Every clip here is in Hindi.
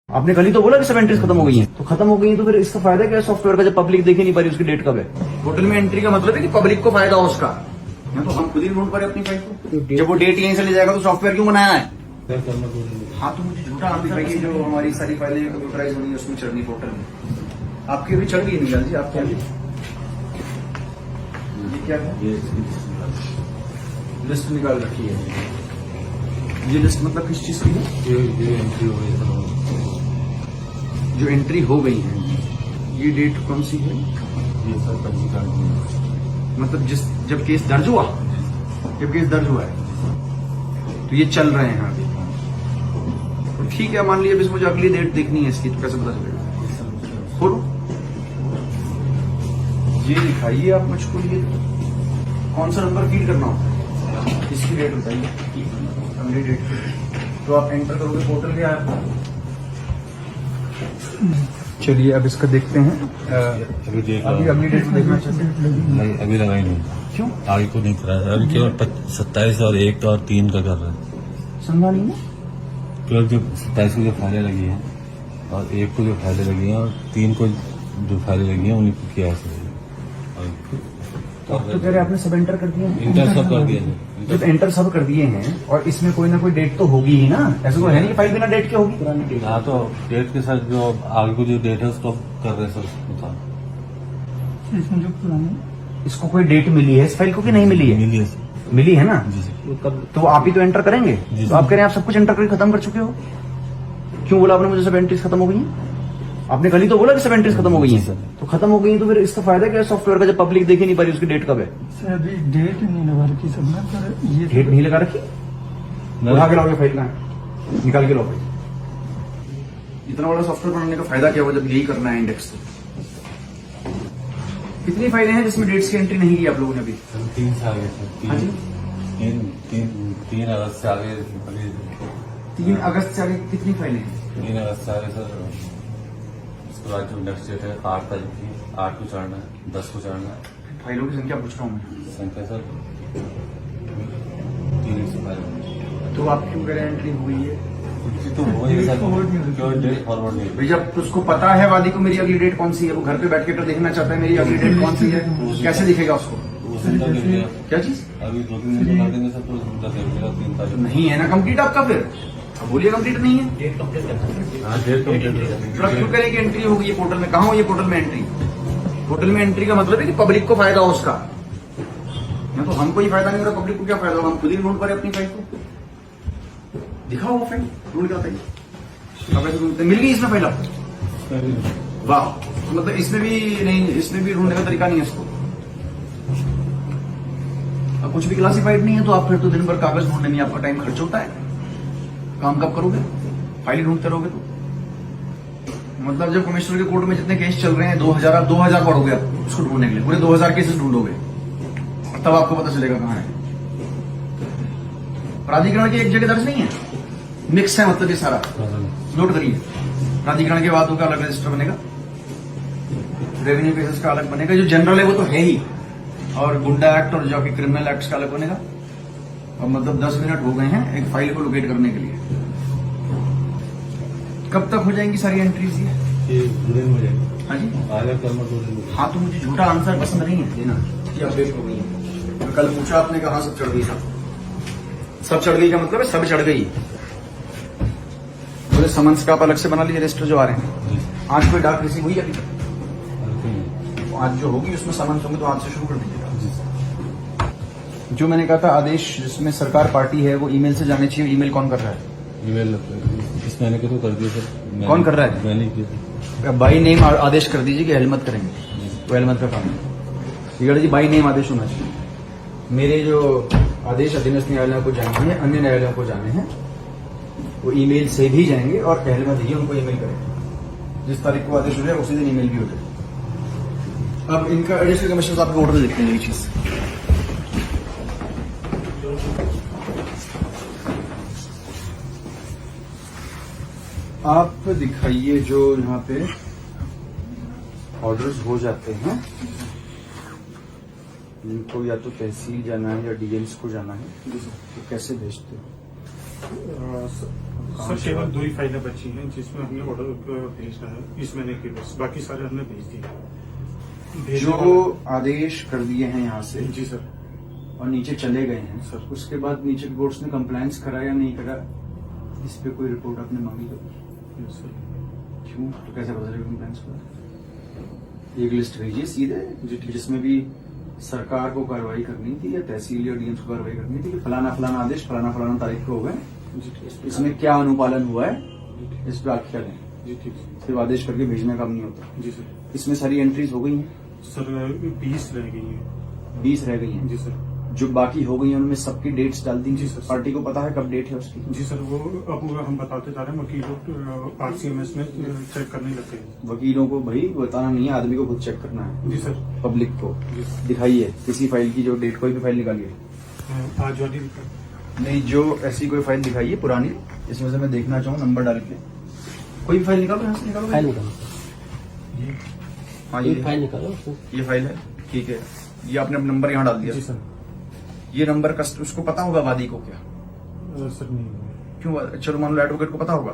आपने कल ही तो बोला कि सब एंट्रीज खत्म हो गई हैं, तो खत्म हो गई हैं तो फिर इसका फायदा क्या है सॉफ्टवेयर का, जब पब्लिक देख ही नहीं पा रही उसकी डेट कब है। पोर्टल में एंट्री का मतलब है कि पब्लिक को फायदा हो उसका, या तो हम खुद ही ढूंढ पा रहे अपनी फाइल को। जब वो डेट यहीं से ले जाएगा तो सॉफ्टवेयर क्यों बनाया है। हाँ तो मुझे झूठा आंसर भाई, जो हमारी सारी फाइलें कंप्यूटराइज होनी है उसमें चढ़नी पोर्टल में। आपकी अभी चढ़ गई निकाल जी, आपके अभी ये क्या है, लिस्ट निकाल रखी है। ये लिस्ट मतलब किस चीज की है, जो एंट्री हो गई है। ये डेट कौन सी है, ये सर पंजीकरण की, मतलब जब केस दर्ज हुआ, जब केस दर्ज हुआ है तो ये चल रहे हैं अभी। तो ठीक है, मान लिया मुझे अगली डेट देखनी है इसकी, तो कैसे पता चलेगा। खोलो, ये दिखाइए आप मुझको, ये कौन सा नंबर फीड करना होता है, इसकी डेट बताइए, अगली डेट। तो आप एंटर करोगे पोर्टल के, आप चलिए अब इसका देखते हैं। अभी देख अभी अगली डेट देखना चाहते हैं, नहीं अभी लगाई नहीं, क्यों आगे को नहीं करा है अभी, केवल 27 और 1 और 3 का कर रहे हैं। समझा नहीं है। केवल जो 27 को जो फाइलें लगी हैं और 1 को जो फाइलें लगी हैं और 3 को जो फाइलें लगी हैं उन्हीं को किया है। तो आप तो कह रहे आपने सब एंटर कर दिए हैं, इंटर सब कर दिया जब एंटर सब कर दिए हैं और इसमें कोई ना कोई डेट तो होगी ही ना, ऐसा तो है नहीं कि फाइल बिना डेट के होगी। पुरानी डेट, हाँ तो डेट के साथ जो आगे को जो डेट है उसको कर रहे हैं सर बता। इसमें जो पुरानी, इसको कोई डेट मिली है इस फाइल को कि नहीं मिली है, मिली है मिली है ना। जी सर, तो आप ही तो एंटर करेंगे, तो आप कह रहे हैं आप सब कुछ एंटर करके खत्म कर चुके हो। क्यों बोला आपने मुझे सब एंट्रीज खत्म हो गई हैं, आपने कल ही तो बोला कि सब एंट्रीज खत्म हो गई हैं, तो खत्म हो गई हैं तो फिर इसका फायदा क्या है सॉफ्टवेयर का, जब पब्लिक देख ही नहीं पा रही उसकी डेट कब है। सर अभी डेट नहीं लगा रखी सब ना, पर ये डेट नहीं लगा रखी, उठा के लाओगे फाइल, कहाँ निकाल के लाओ फाइल। इतना बड़ा सॉफ्टवेयर बनाने का फायदा क्या हुआ जब यही करना है इंडेक्स। तो कितनी फाइलें हैं जिसमें डेट्स की एंट्री नहीं की आप लोगों ने अभी। 3 से आगे सर, हाँ जी, 3 अगस्त से आगे, अभी 3 अगस्त से आगे कितनी फाइलें हैं। 3 अगस्त से आगे सर। उसके बाद जो नेक्स्ट डेट है 8 तारीख की, 8 को चढ़ना है, 10 को चढ़ना है। फाइलों की संख्या पूछ रहा हूँ मैं। संख्या सर 3 तो आप क्यों कह रहे हैं एंट्री हुई है। तो हो नहीं सर, क्यों डेट फॉरवर्ड नहीं भाई जब उसको पता है वादी को मेरी अगली डेट कौन सी है, वो घर पे बैठ के तो देखना चाहता है मेरी अगली डेट कौन सी है, कैसे दिखेगा उसको। वो सुनता भी नहीं है। क्या चीज अभी 2-3 दिन लगा देंगे सर तो सुनता देगा 3 तारीख नहीं है ना कंप्लीट आपका, फिर अब बोलिए कंप्लीट नहीं है। हाँ डेट कंप्लीट फिर आप क्यों करें कि एंट्री होगी ये पोर्टल में, कहाँ हो ये पोर्टल में एंट्री। पोर्टल में एंट्री का मतलब है कि पब्लिक को फायदा हो उसका, या तो हमको ही फायदा नहीं हो रहा, पब्लिक को क्या फायदा होगा, हम खुद ही ढूंढ पा रहे अपनी फाइल को। दिखाओ वो फाइल, ढूंढ के बताइए। अब ऐसे ढूंढते मिल गई इसमें फाइल आपको, वाह। तो मतलब इसमें भी नहीं, इसमें भी ढूंढने का तरीका नहीं है इसको। अब कुछ भी क्लासिफाइड नहीं है तो आप फिर तो दिन भर कागज ढूंढने में आपका टाइम खर्च होता है, काम कब करोगे, फाइल ढूंढते रहोगे तो। मतलब जब कमिश्नर के कोर्ट में जितने केस चल रहे हैं 2000 पढ़ोगे आप उसको ढूंढने के लिए, पूरे 2000 केसेस ढूंढोगे और तब आपको पता चलेगा कहाँ है। प्राधिकरण की एक जगह दर्ज नहीं है, मिक्स है, मतलब ये सारा नोट करिए। प्राधिकरण के वादों का अलग रजिस्टर बनेगा, रेवेन्यू केसेस का अलग बनेगा, जो जनरल है वो तो है ही, और गुंडा एक्ट और जो कि क्रिमिनल एक्ट का अलग बनेगा। और मतलब 10 मिनट हो गए हैं एक फाइल को लोकेट करने के लिए। कब तक हो जाएंगी सारी एंट्रीज ये 2 दिन हो जाएगी। हाँ जी, आगे कल में 2 दिन। हाँ तो मुझे झूठा आंसर पसंद नहीं है देना कि अपडेट हो गई है। तो कल पूछा आपने कहा सब चढ़ गई, सब चढ़ गई का मतलब है सब चढ़ गई। बोले समन्स का आप अलग से बना लीजिए रजिस्टर जो आ रहे हैं। आज कोई डाक रिसीव हुई अभी तक, तो आज जो होगी उसमें समन्स होंगे तो आज से शुरू कर दीजिएगा। जो मैंने कहा था आदेश जिसमें सरकार पार्टी है वो ईमेल से जाने चाहिए, ईमेल कौन कर रहा है। ईमेल इस महीने को तो कर दिया सर। कौन कर रहा है? मैंने किया। बाई नेम आदेश कर दीजिए कि हेलमत करेंगे, तो हेलमत का काम है। बिगड़ जी बाई नेम आदेश होना चाहिए। मेरे जो आदेश अधीनस्थ न्यायालयों को जाने हैं, अन्य न्यायालयों को जाने हैं, वो ईमेल से भी जाएंगे और हेलमत ही उनको ईमेल करेंगे। जिस तारीख को आदेश हो जाए उसी दिन ईमेल भी हो जाए। अब इनका एडिशनल कमिश्नर आपको ऑर्डर देखते हैं ये चीज। आप दिखाइए जो यहाँ पे ऑर्डर्स हो जाते हैं, इनको या तो तहसील जाना है या डीएम्स को जाना है, तो कैसे भेजते हो। सर केवल 2 ही फाइलें बची हैं जिसमें हमने ऑर्डर भेजना है इस महीने के बस, बाकी सारे हमने भेज दिए। जो आदेश कर दिए हैं यहाँ से जी सर। और नीचे चले गए हैं सर। उसके बाद नीचे बोर्ड्स ने कंप्लायंस करा या नहीं करा, इस पे कोई रिपोर्ट आपने मांगी तो यस सर। क्यों, तो कैसे पता चलेगा कंप्लायंस करा? एक लिस्ट भेजिए सीधे जी, ठीक। जिसमें भी सरकार को कार्रवाई करनी थी या तहसील या डीएम को कार्रवाई करनी थी कि फलाना फलाना आदेश फलाना फलाना तारीख को हो गए, जी ठीक। इसमें क्या अनुपालन हुआ है, जी ठीक। इस पर आख्या दें। जी ठीक। सिर्फ आदेश करके भेजने का काम नहीं होता। जी सर। इसमें सारी एंट्रीज हो गई हैं, सर 20 रह गई हैं। 20 रह गई हैं। जी सर। जो बाकी हो गई हैं उनमें सबकी डेट्स डाल दी। जी सर। पार्टी को पता है कब डेट है उसकी? जी सर, वो अब हम बताते जा रहे हैं, वकीलों RCMS में चेक करने लगे हैं। वकीलों को भाई बताना नहीं है, आदमी को खुद चेक करना है। जी सर। पब्लिक को जी सर। दिखाइए किसी फाइल की जो डेट, कोई भी फाइल निकालिए। आज वाली नहीं, जो ऐसी कोई फाइल दिखाइए पुरानी, इसमें से मैं देखना चाहूँ नंबर डाल के। कोई भी फाइल निकालो, यहाँ से निकालो फाइल निकालो, हाँ एक फाइल निकालो उसको। ये फाइल है, ठीक है। ये आपने अपना नंबर यहाँ डाल दिया। जी सर। ये नंबर उसको पता होगा वादी को क्या? सर नहीं क्यों? चलो मान लो एडवोकेट को पता होगा,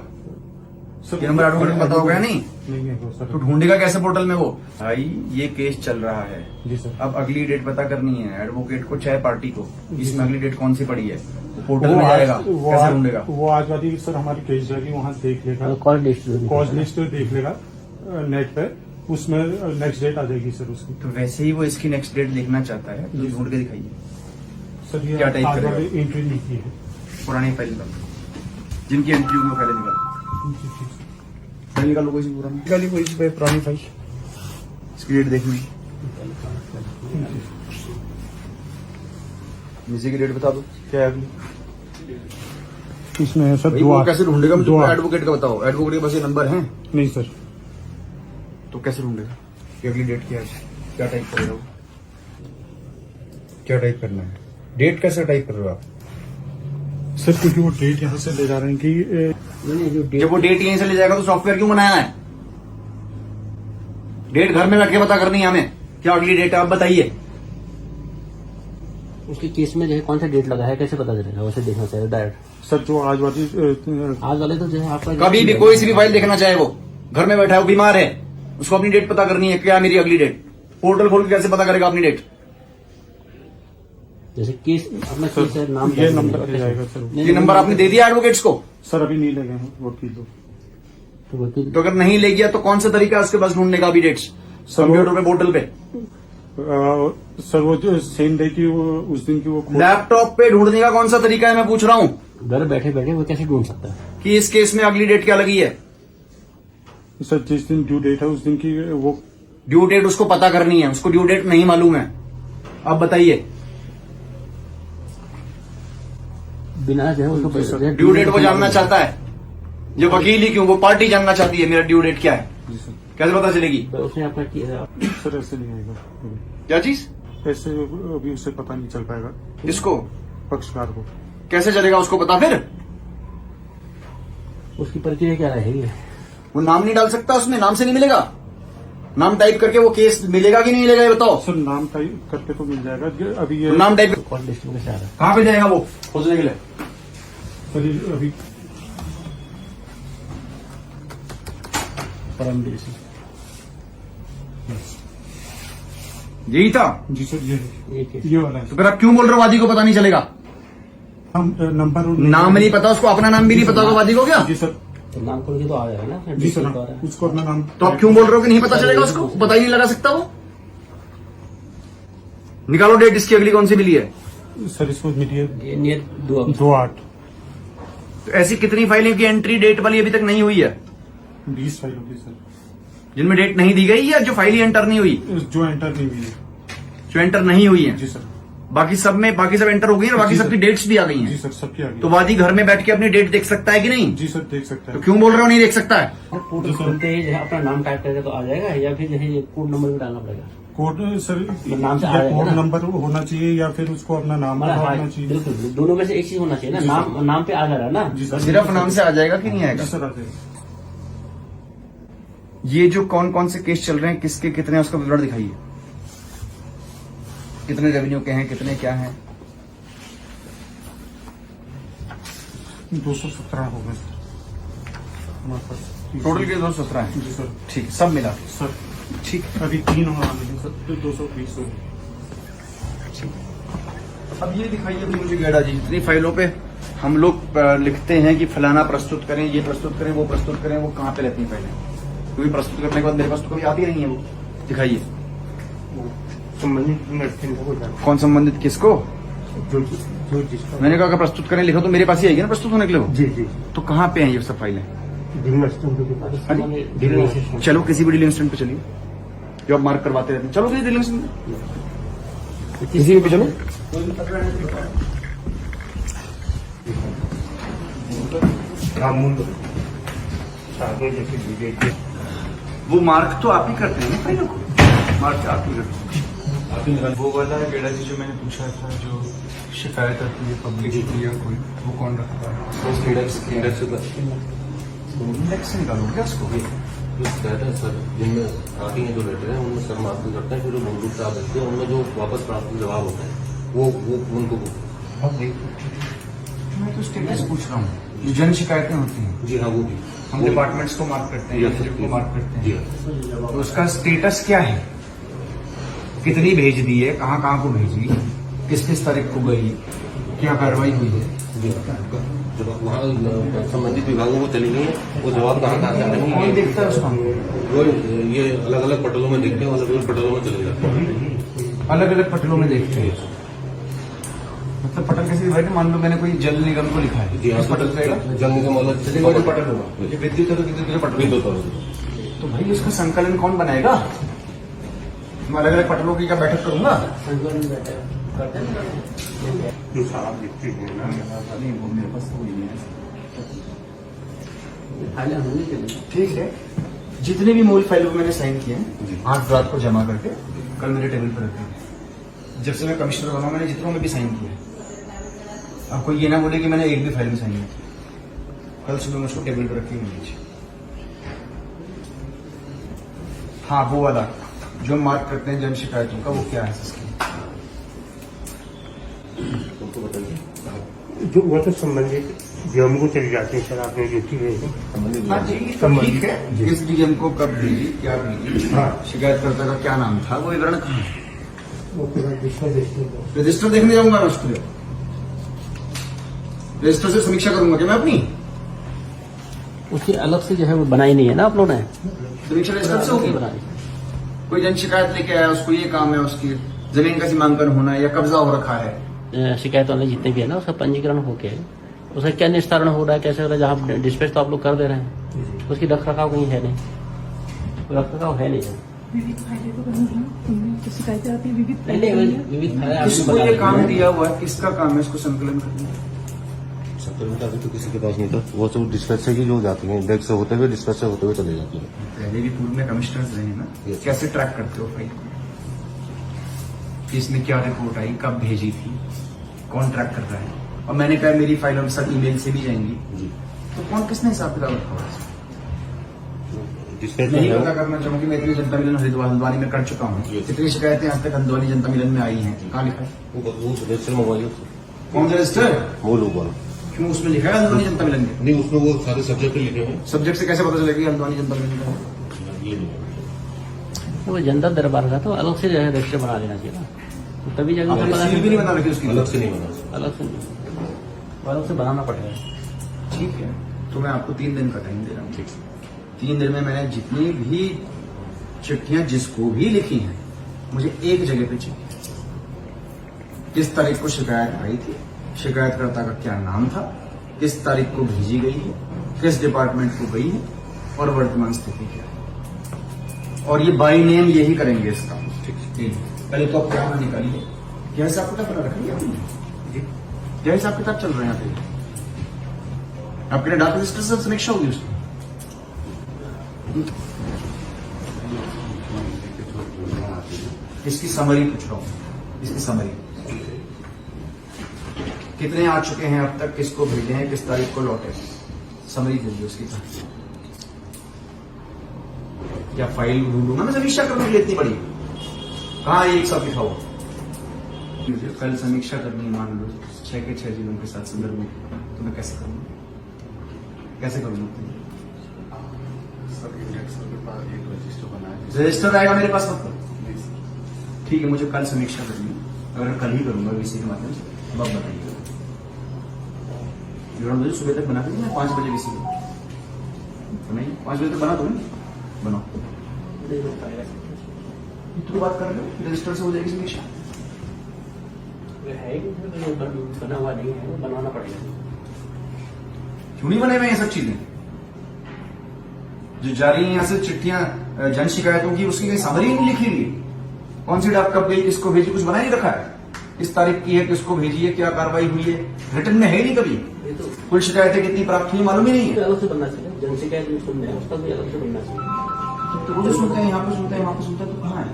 सर, ये नंबर एडवोकेट को पता होगा या नहीं? नहीं है वो सर। तो ढूंढेगा कैसे पोर्टल में वो? भाई ये केस चल रहा है, जी सर। अब अगली डेट पता करनी है एडवोकेट को चाहे पार्टी को, जी इसमें सर। अगली डेट कौन सी पड़ी है पोर्टल में जाएगा, कैसे ढूंढेगा? वो आज वाली सर हमारी केस जाएगी, वहाँ देख लेगा, कॉल लिस्ट कॉज लिस्ट देख लेगा नेट पे, उसमें नेक्स्ट डेट आ जाएगी सर उसकी। तो वैसे ही वो इसकी नेक्स्ट डेट देखना चाहता है, तो ढूंढ के दिखाइए। सर ये क्या टाइप आज करेगा? वाली एंट्री नहीं की है। पुरानी फाइल निकालो, जिनकी एंट्री होगी वो फाइल निकालो। जी ठीक सर। फाइल निकालो, कोई सी पुरानी निकालिए, कोई सी पुरानी फाइल, इसकी डेट देखनी। इसी की डेट बता दो क्या है अगली। इसमें है सर भाई 2 वो कैसे ढूंढेगा? मुझे 2 एडवोकेट का बताओ, एडवोकेट के पास ये नंबर है नहीं सर। तो कैसे ढूंढेगा कि अगली डेट क्या है? क्या टाइप करेगा वो? क्या टाइप करना है? डेट कैसे टाइप कर रहे हो आप? सर क्योंकि वो डेट यहाँ से ले जा रहे हैं कि जब वो डेट यहीं से ले जाएगा तो सॉफ्टवेयर क्यों बनाया है? डेट घर में बैठ के पता करनी है हमें, क्या अगली डेट है आप बताइए। उसके केस में जो है कौन सा डेट लगा है कैसे पता चलेगा? वैसे देखना चाहिए डायरेक्ट। सर जो आज वाली आज वाले तो जो है आपका कभी भी कोई सी भी फाइल देखना चाहे, वो घर में बैठा है, वो बीमार है, उसको अपनी डेट पता करनी है, क्या मेरी अगली डेट, पोर्टल खोल के कैसे पता करेगा अपनी डेट? जैसे केस अपना केस है, नाम ये नंबर आ जाएगा सर। ये नंबर आपने दे दिया एडवोकेट्स को? सर अभी नहीं लगे हैं वकील लोग। तो वकील तो अगर नहीं ले गया तो कौन सा तरीका है उसके पास ढूंढने का अभी डेट्स? कंप्यूटर पे, पोर्टल पे, सर वो जो सेम डे की वो उस दिन की वो लैपटॉप पे ढूंढने का कौन सा तरीका है मैं पूछ रहा हूँ घर बैठे बैठे वो कैसे ढूंढ सकता है? कि इस केस में अगली डेट क्या लगी है? सर जिस दिन ड्यू डेट है उस दिन की वो ड्यू डेट उसको पता करनी है, उसको ड्यू डेट नहीं मालूम है, आप बताइए। बिना जो है उसको ड्यू डेट वो जानना चाहता है, ये वकील ही क्यों, वो पार्टी जानना चाहती है मेरा ड्यू डेट क्या है, जी सर। कैसे पता चलेगी? तो उसने अपना किया सर ऐसे नहीं आएगा अभी। क्या चीज? ऐसे अभी उसे पता नहीं चल पाएगा इसको पक्षकार को। कैसे चलेगा उसको पता? फिर उसकी प्रक्रिया क्या रहेगी? वो नाम नहीं डाल सकता उसमें, नाम से नहीं मिलेगा, नाम टाइप करके वो केस मिलेगा कि नहीं मिलेगा ये बताओ। सर नाम टाइप करके तो मिल जाएगा अभी ये तो नाम टाइप कॉल लिस्ट में कैसे आ रहा है? कहाँ पे जाएगा वो खोजने के लिए? सर ये अभी परम दिन से यही था? जी सर ये ये केस ये वाला है तो फिर आप क्यों बोल रहे हो वादी को पता नहीं चलेगा? हम नंबर नाम नहीं पता उसको, अपना नाम भी नहीं पता होगा वादी को क्या? जी सर। तो नाम खोल के तो आ जाएगा ना। जी सर तो आ रहा है। उसको अपना नाम तो आप क्यों बोल रहे हो कि नहीं पता चलेगा उसको? पता ही नहीं लगा सकता वो? निकालो डेट इसकी अगली कौन सी मिली है। सर इसको मिली है ये नियर 2/8 तो ऐसी कितनी फाइलें की एंट्री डेट वाली अभी तक नहीं हुई है 20 फाइल होगी सर जिनमें डेट नहीं दी गई या जो फाइल ही एंटर नहीं हुई? जो एंटर नहीं हुई है। जो एंटर नहीं हुई है जी सर। बाकी सब एंटर हो गई है, बाकी जी सबकी सर। डेट्स भी आ गई जी हैं। सर सबकी आ तो गई। वादी घर में बैठ के अपनी डेट देख सकता है कि नहीं? जी सर देख सकता तो है। क्यों बोल रहे हो नहीं देख सकता है? पोर्टल खोलते ही जो है अपना नाम टाइप करके तो आ जाएगा, या फिर जो है कोड नंबर भी डालना पड़ेगा? कोड सर नाम से आ या जाएगा कोड ना? नंबर होना चाहिए या फिर उसको अपना नाम हमारा होना हाँ, चाहिए। बिल्कुल दोनों में से एक चीज होना चाहिए ना। नाम पे आ जा रहा है ना। जी सर। सिर्फ नाम से आ जाएगा कि नहीं जी आएगा? सर आ जाएगा। ये जो कौन कौन से केस चल रहे हैं, किसके कितने, उसका विवरण दिखाइए। कितने रेवेन्यू के हैं, कितने क्या हैं? 217 हो गए सर। हमारे पास टोटल के 217 है। जी सर। ठीक, सब मिला सर ठीक। अभी 3 और आने हैं सर, तो 220 हो गए। अब ये दिखाइए अभी मुझे गेड़ा जी, इतनी फाइलों पे हम लोग लिखते हैं कि फलाना प्रस्तुत करें, ये प्रस्तुत करें, वो प्रस्तुत करें, वो कहाँ पे रहती है फाइलें? क्योंकि प्रस्तुत करने के बाद मेरे पास तो कभी आती नहीं है वो। दिखाइए संबंधित मेडिसिन को जाना कौन संबंधित किसको? जो जो जिसका मैंने कहा अगर प्रस्तुत करें लिखो तो मेरे पास ही आएगी ना प्रस्तुत होने के लिए वो। जी जी तो कहाँ पे हैं ये सब फाइलें? डिलिंग असिस्टेंट के पास डिलिंग असिस्टेंट चलो किसी भी डीलिंग स्टैंड पे चलिए, जो आप मार्क करवाते रहते हैं, चलो किसी डीलिंग स्टैंड पे, किसी भी चलो। राममुंड सागर जैसे विजय वो मार्क तो आप ही करते हैं ना फाइलों को, मार्क आप ही करते हैं। वो वाला गेड़ा जी जो मैंने पूछा था, जो शिकायत आती है पब्लिक की या कोई, वो कौन रखता है? इंडेक्स से निकालो क्या उसको? जो शिकायत है सर, जिनमें आती हैं जो लेटर है उनमें सर मार्क करते हैं, फिर जो मूल रूप से आप देखते हैं उनमें जो वापस प्राप्त जवाब होता है वो उनको मैं तो स्टेटस पूछ रहा हूँ, जो जन शिकायतें होती हैं जी हाँ वो भी हम डिपार्टमेंट्स को मार्क करते हैं, Yes, डिस्ट्रिक्ट को yes. मार्क करते जी हैं, हाँ तो उसका स्टेटस क्या है? कितनी भेज दी है, कहाँ कहाँ को भेजी, किस किस तारीख को गई, क्या कार्रवाई हुई है? जी हाँ। जब वहाँ संबंधित विभागों को चली गई है वो जवाब कहाँ कहाँ से आ रहे कौन हैं देखता है उसको? वो ये अलग अलग पटलों में देखते हैं और अलग अलग पटलों में चले जाते हैं। अलग अलग पटलों में देखते हैं। मतलब पटल कैसे डिवाइड? मान लो मैंने कोई जल निगम को लिखा है, जी हाँ इस पटल से आएगा? जल निगम वाला वो जो पटल होगा, ये विद्युत है तो विद्युत का पटल विद्युत होगा। वाला। तो भाई उसका संकलन कौन बनाएगा? मैं अलग अलग पटलों की क्या बैठक करूंगा? जो साहब लिखते हैं ना नहीं, वो मेरे पास तो वही है। फाइलें होनी चाहिए। ठीक है, जितने भी मूल फाइलों को मैंने साइन किए हैं 8 रात को जमा करके कल मेरे टेबल पर रखे हैं। जब से मैं कमिश्नर बना मैंने जितनों में भी साइन किया है। आपको ये ना बोले कि मैंने एक भी फाइल में साइन नहीं किया। कल सुबह मुझको टेबल पर रखी हुई। हाँ, वो वाला जो मार्क करते हैं जन शिकायतों का, वो क्या है इसकी? उनको बताइए। जो वो तो संबंधित डीएम को चली जाती है सर, आपने ड्यूटी भेजी हाँ जी, संबंधित ठीक है। किस डीएम को कब भेजी, क्या भेजी, हाँ। शिकायतकर्ता का क्या नाम था, वो विवरण कहाँ है? वो पूरा डिस्कस रजिस्टर देखने जाऊंगा मैं उसके लिए। रजिस्टर से समीक्षा करूंगा क्या मैं अपनी? उसकी अलग से जो है वो बनाई नहीं है ना आप लोगों ने? समीक्षा रजिस्टर से होगी। बनाई। कोई जन शिकायत लेके आया, उसको ये काम है, उसकी जमीन का सीमांकन होना है या कब्जा हो रखा है, शिकायत वाले जितने भी है ना उसका पंजीकरण होके उसका क्या निस्तारण हो रहा है, कैसे हो रहा है? जहाँ डिस्पैच तो आप लोग कर दे रहे हैं, उसकी रख रखाव कहीं है नहीं, रख रखाव है नहीं है। विविध फायदे तो बनी हैं, उनमें जो शिकायतें आती हैं विविध नहीं, फायदे नहीं, विविध फायदे आपने किसको बता ये दिए। काम दिया हुआ है, किसका काम है इसको संकलन करना? संकलन का अभी तो किसी के पास नहीं था, वो सब डिस्पैच से ही जो जाती हैं, डेस्क से होते हुए डिस्पैच से होते हुए चले जाती हैं। पहले भी पूर्व में कमिश्नर्स रहे हैं ना, Yes. कैसे ट्रैक करते हो फाइल को? इसमें क्या रिपोर्ट आई, कब भेजी थी, कौन ट्रैक कर रहा है? और मैंने कहा मेरी फाइल हम सब ईमेल से भी जाएंगी, जी तो कौन किसने हिसाब किताब रखा हुआ है? डिस्पैच नहीं में पता करना चाहूंगी, मैं इतनी जनता मिलन हल्द्वानी में कर चुका हूँ। Yes. कितनी शिकायतें आज तक हल्द्वानी जनता मिलन में आई हैं, कहाँ लिखा है? वो रजिस्टर मंगवाइए कौन सा रजिस्टर? वो लोग वाला क्यों उसमें लिखा है हल्द्वानी जनता मिलन के? नहीं, उसमें वो सारे सब्जेक्ट लिखे हैं। सब्जेक्ट से कैसे पता चलेगा हल्द्वानी जनता मिलन का? ये नहीं तो वो जनता दरबार का तो अलग से जो है रजिस्टर बना देना चाहिए ना, तो तभी जाकर आपने पता सील भी नहीं बना रखी उसकी? अलग से नहीं बना। अलग से नहीं, वो अलग से बनाना पड़ेगा। ठीक है, तो मैं आपको 3 दिन का टाइम दे रहा हूँ। 3 दिन में मैंने जितनी भी चिट्ठियां जिसको भी लिखी हैं, मुझे एक जगह पे चाहिए। किस तारीख को शिकायत आई थी, शिकायतकर्ता का क्या नाम था, किस तारीख को भेजी गई है, किस डिपार्टमेंट को गई है और वर्तमान स्थिति क्या है। और ये बाई नेम यही करेंगे इसका। ठीक, पहले तो आप क्या निकालिए, क्या हिसाब किताब बना रखेंगे आपने? क्या हिसाब किताब चल रहे हैं यहाँ पे? आपके डाटा रजिस्टर से समीक्षा होगी उसकी। इसकी समरी पूछ रहा हूं, इसकी समरी कितने आ चुके हैं अब तक, किसको भेजे हैं, किस तारीख को लौटे, समरी दीजिए उसकी। क्या फाइल ढूंढूंगा मैं समीक्षा करने के लिए इतनी बड़ी? कहाँ एक साथ लिखा हुआ? मुझे कल समीक्षा करनी, मान लो 6 के 6 जिलों के साथ संदर्भ में, तो मैं कैसे करूंगा, कैसे करूंगा? सर इंडेक्सर के पास एक रजिस्टर बना है। रजिस्टर आएगा मेरे पास मतलब नहीं सर, ठीक है, मुझे कल समीक्षा करनी है, अगर मैं कल ही करूंगा वीसी के माध्यम से, अब आप बताइए विवरण मुझे सुबह तक बना देंगे, मैं 5 बजे वीसी बनाइए, 5 बजे तक बना दो, बनाओ। नहीं हो पाएगा। इतनी बात कर रहे हो, रजिस्टर से हो जाएगी समीक्षा। वो है कि वो बना हुआ नहीं है, वो बनवाना पड़ेगा। क्यों नहीं बने हुए ये सब चीजें जो जारी हैं यहाँ से चिट्ठियां जन शिकायतों की, उसकी कहीं समरी नहीं लिखी हुई, कौन सी डाक कब गई, किसको भेजी, कुछ बना नहीं रखा है, इस तारीख की है, किसको भेजी है, क्या कार्रवाई हुई है, रिटर्न में है ही नहीं कभी। ये तो कुल शिकायतें कितनी प्राप्त हुई मालूम ही नहीं है। अलग से बनना चाहिए, जन शिकायत जो सुनने हैं उसका भी अलग से बनना चाहिए। तो रोज सुनते हैं, यहाँ पे सुनते हैं, वहां पे सुनते हैं, तो कहाँ है,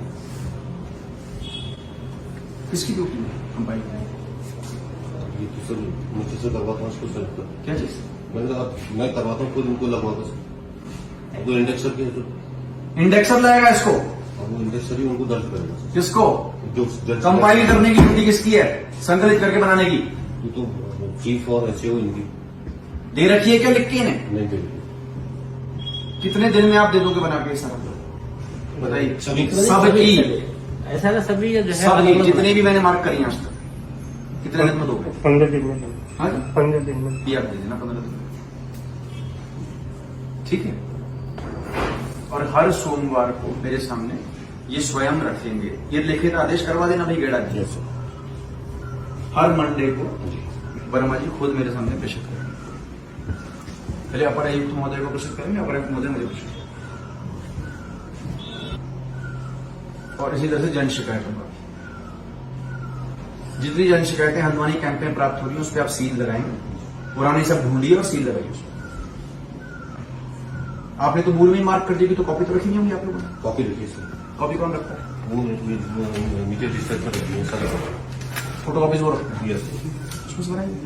किसकी ड्यूटी है कंपाइल करने की? ये तो सर मुझे से करवाता हूँ उसको सेलेक्ट कर, क्या चीज? मैंने कहा मैं करवाता हूँ खुद इनको लगवाता सर। अब वो इंडेक्सर की है तो इंडेक्सर लाएगा इसको, अब वो इंडेक्सर ही उनको दर्ज करेगा सर। किसको? जो जज कंपाइल करने की ड्यूटी किसकी है, संकलित करके बनाने की ये तो चीफ और एसईओ इनकी दे रखी है क्या लिख के इन्हें? नहीं दे। कितने दिन में आप दे दोगे बना के सारा? बताइए। सभी सबकी, ऐसा ना सभी जो है सबकी जितने भी मैंने मार्क करी आज तक, कितने दिन में दोगे? 15 दिन में, हाँ जी, 15 दिन में। ये आप दे देना 15 दिन, ठीक है। और हर सोमवार को मेरे सामने ये स्वयं रखेंगे, ये लिखित आदेश करवा देना भाई गेड़ा जी। हर मंडे को वर्मा जी खुद मेरे सामने प्रेषित करेंगे, पहले अपर आयुक्त महोदय को प्रेषित करेंगे, अपर आयुक्त महोदय मुझे प्रेषित करेंगे, और इसी तरह से जन शिकायतों पर जितनी जन शिकायतें हल्द्वानी कैंप में प्राप्त हो रही है उस पर आप सील लगाएंगे, पुरानी सब ढूंढिए और सील लगाइए उसको। आपने तो मूल में मार्क कर दी, तो कॉपी तो रखी नहीं होंगी आप लोगों ने? कॉपी रखी सर, कॉपी कौन रखता है? वो नीचे रजिस्टर पर रखी है सर। फोटो कॉपीज वो रखते हैं, यस उसमें से बनाइए।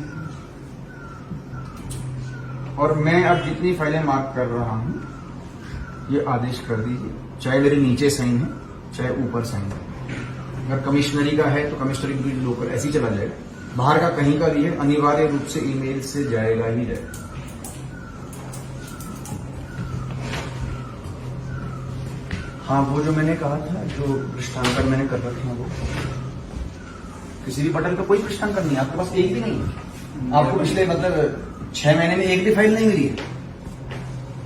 और मैं अब जितनी फाइलें मार्क कर रहा हूं, ये आदेश कर दीजिए, चाहे मेरे नीचे साइन है चाहे ऊपर साइन है। अगर कमिश्नरी का है तो कमिश्नरी भी लोकल ऐसे ही चला जाएगा, बाहर का कहीं का भी है अनिवार्य रूप से ईमेल से जाएगा ही जाएगा। हाँ, वो जो मैंने कहा था, जो पृष्ठांकन मैंने कर रखे हैं, वो किसी भी पटल का कोई पृष्ठांकन नहीं है, आपके पास एक भी नहीं है। आपको पिछले मतलब 6 महीने में एक भी फाइल नहीं मिली है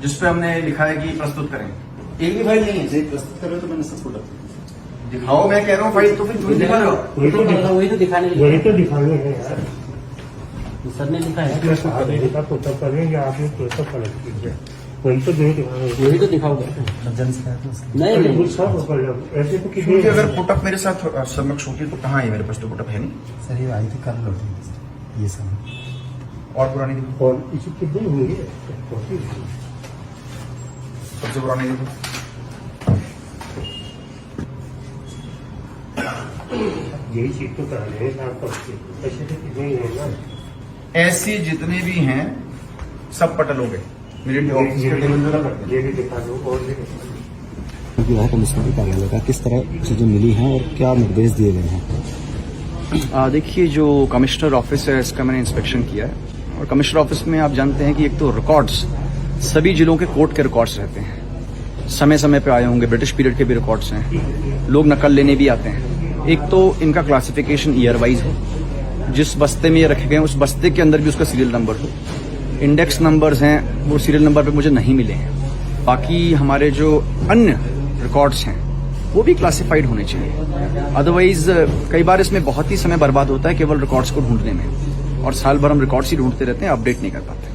जिसपे हमने लिखा है कि प्रस्तुत करें, एक भी फाइल नहीं है। प्रस्तुत कर रहे हो तो मैंने सब फोटो दिखाओ, मैं कह रहा हूँ फाइल, तो फिर क्यों नहीं दिखा रहे हो? वही तो दिखाने वही तो दिखाने हैं यार, सर ने लिखा है, आपका फोटो करेंगे, आपने फोटो कलेक्ट कीजिए, वही तो नहीं दिखाने। वही तो दिखाओगे। नहीं नहीं सब ऐसे तो क्योंकि किसी अगर पुटअप मेरे साथ समक्ष होती तो कहाँ है मेरे पास, तो पुटअप है नहीं। सर ये आई थी कल लौटी ये सब और पुरानी देखो, और इसी कितनी हुई है सबसे पुरानी देखो, यही चीज तो कर रहे हैं आपको, ऐसे तो कितनी है ना। ऐसे जितने भी हैं सब पटल हो गए मेरे ऑफिस के टेबल पे रख दें। ये भी दिखा दो और भी दिखा दो। विवाह कमिश्नरी कार्यालय का किस तरह चीजें मिली हैं और क्या निर्देश दिए गए हैं? देखिए, जो कमिश्नर ऑफिस है इसका मैंने इंस्पेक्शन किया है, और कमिश्नर ऑफिस में आप जानते हैं कि एक तो रिकॉर्ड्स सभी जिलों के कोर्ट के रिकॉर्ड्स रहते हैं, समय समय पे आए होंगे, ब्रिटिश पीरियड के भी रिकॉर्ड्स हैं, लोग नकल लेने भी आते हैं। एक तो इनका क्लासिफिकेशन ईयर वाइज हो, जिस बस्ते में ये रखे गए उस बस्ते के अंदर भी उसका सीरियल नंबर हो। इंडेक्स नंबर्स हैं वो सीरियल नंबर पे मुझे नहीं मिले हैं। बाकी हमारे जो अन्य रिकॉर्ड्स हैं वो भी क्लासिफाइड होने चाहिए, अदरवाइज कई बार इसमें बहुत ही समय बर्बाद होता है केवल रिकॉर्ड्स को ढूंढने में, और साल भर हम रिकॉर्ड्स ही ढूंढते रहते हैं, अपडेट नहीं कर पाते।